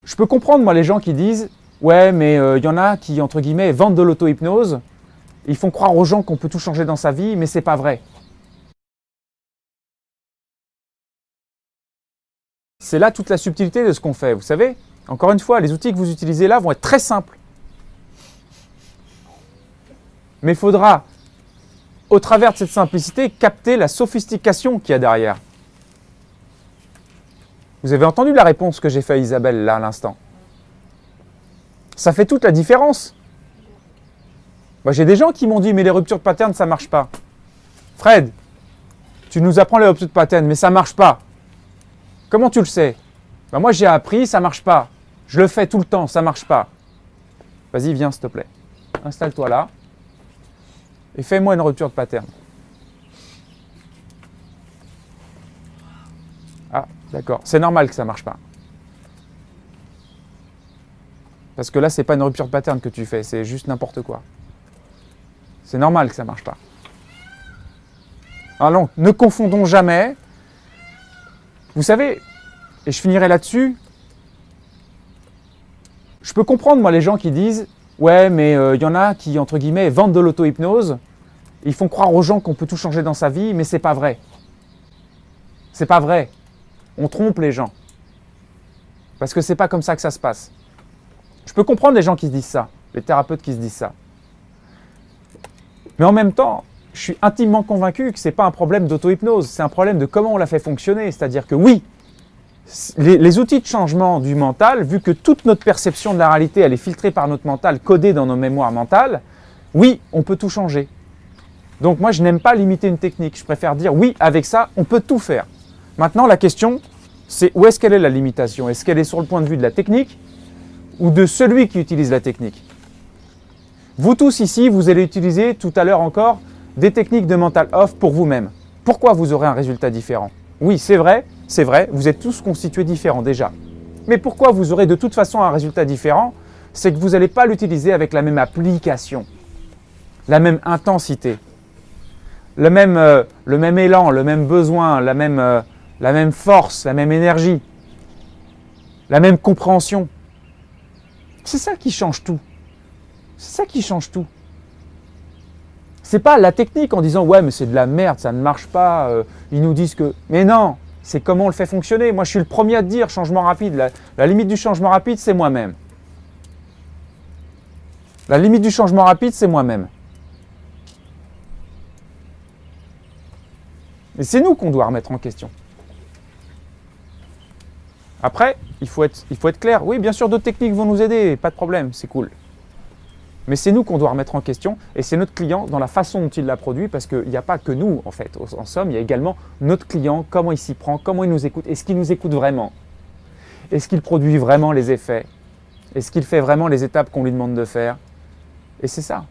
Je peux comprendre, moi, les gens qui disent « Ouais, mais il y en a qui, entre guillemets, vendent de l'auto-hypnose. Ils font croire aux gens qu'on peut tout changer dans sa vie, mais c'est pas vrai. » C'est là toute la subtilité de ce qu'on fait, vous savez. Encore une fois, les outils que vous utilisez là vont être très simples. Mais il faudra, au travers de cette simplicité, capter la sophistication qu'il y a derrière. Vous avez entendu la réponse que j'ai faite à Isabelle là à l'instant. Ça fait toute la différence. Moi, j'ai des gens qui m'ont dit « mais les ruptures de pattern, ça ne marche pas ». Fred, tu nous apprends les ruptures de pattern, mais ça ne marche pas. Comment tu le sais? Moi, j'ai appris, ça ne marche pas. Je le fais tout le temps, ça ne marche pas. Vas-y, viens, s'il te plaît. Installe-toi là et fais-moi une rupture de pattern. Ah, d'accord. C'est normal que ça ne marche pas. Parce que là, ce n'est pas une rupture de pattern que tu fais, c'est juste n'importe quoi. C'est normal que ça ne marche pas. Alors, ne confondons jamais. Vous savez, et je finirai là-dessus, je peux comprendre, moi, les gens qui disent « Ouais, mais il y en a qui, entre guillemets, vendent de l'auto-hypnose. Ils font croire aux gens qu'on peut tout changer dans sa vie, mais c'est pas vrai. C'est pas vrai. On trompe les gens. Parce que c'est pas comme ça que ça se passe. » Je peux comprendre les gens qui se disent ça, les thérapeutes qui se disent ça. Mais en même temps, je suis intimement convaincu que ce n'est pas un problème d'auto-hypnose, c'est un problème de comment on la fait fonctionner. C'est-à-dire que oui, les outils de changement du mental, vu que toute notre perception de la réalité, elle est filtrée par notre mental, codée dans nos mémoires mentales, oui, on peut tout changer. Donc moi, je n'aime pas limiter une technique. Je préfère dire oui, avec ça, on peut tout faire. Maintenant, la question, c'est où est-ce qu'elle est la limitation? Est-ce qu'elle est sur le point de vue de la technique ou de celui qui utilise la technique? Vous tous ici, vous allez utiliser tout à l'heure encore des techniques de mental off pour vous-même. Pourquoi vous aurez un résultat différent? Oui, c'est vrai, vous êtes tous constitués différents déjà. Mais pourquoi vous aurez de toute façon un résultat différent? C'est que vous n'allez pas l'utiliser avec la même application, la même intensité, le même élan, le même besoin, la même force, la même énergie, la même compréhension. C'est ça qui change tout. C'est ça qui change tout. C'est pas la technique en disant « ouais, mais c'est de la merde, ça ne marche pas, ils nous disent que… » Mais non, c'est comment on le fait fonctionner. Moi, je suis le premier à te dire changement rapide. La limite du changement rapide, c'est moi-même. La limite du changement rapide, c'est moi-même. Et c'est nous qu'on doit remettre en question. Après, il faut être clair. Oui, bien sûr, d'autres techniques vont nous aider, pas de problème, c'est cool. Mais c'est nous qu'on doit remettre en question et c'est notre client dans la façon dont il l'a produit parce qu'il n'y a pas que nous, en fait. En somme, il y a également notre client, comment il s'y prend, comment il nous écoute. Est-ce qu'il nous écoute vraiment? Est-ce qu'il produit vraiment les effets? Est-ce qu'il fait vraiment les étapes qu'on lui demande de faire? Et c'est ça.